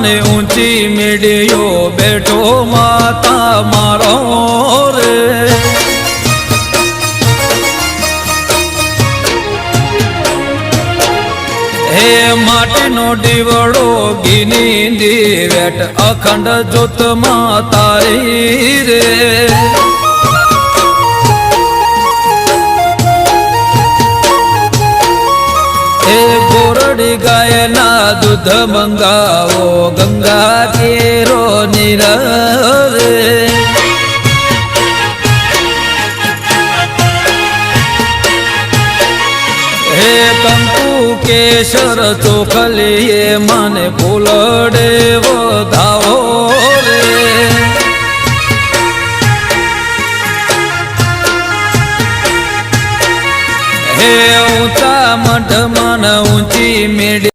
માને ઊંચી મેડિયો બેઠો માતા મારો રે હે માટીનો દીવડો ગીની દીવેટ અખંડ જ્યોતમાં તારી રે હે ગોરડી ગાયના દૂધ મંગાવો ગંગા કેરો નીર રે હે કંકુ કેસર ચોખલીએ મને ફૂલડે વધાવો રે હે ઊંચા મઢ મન ઊંચી મેડી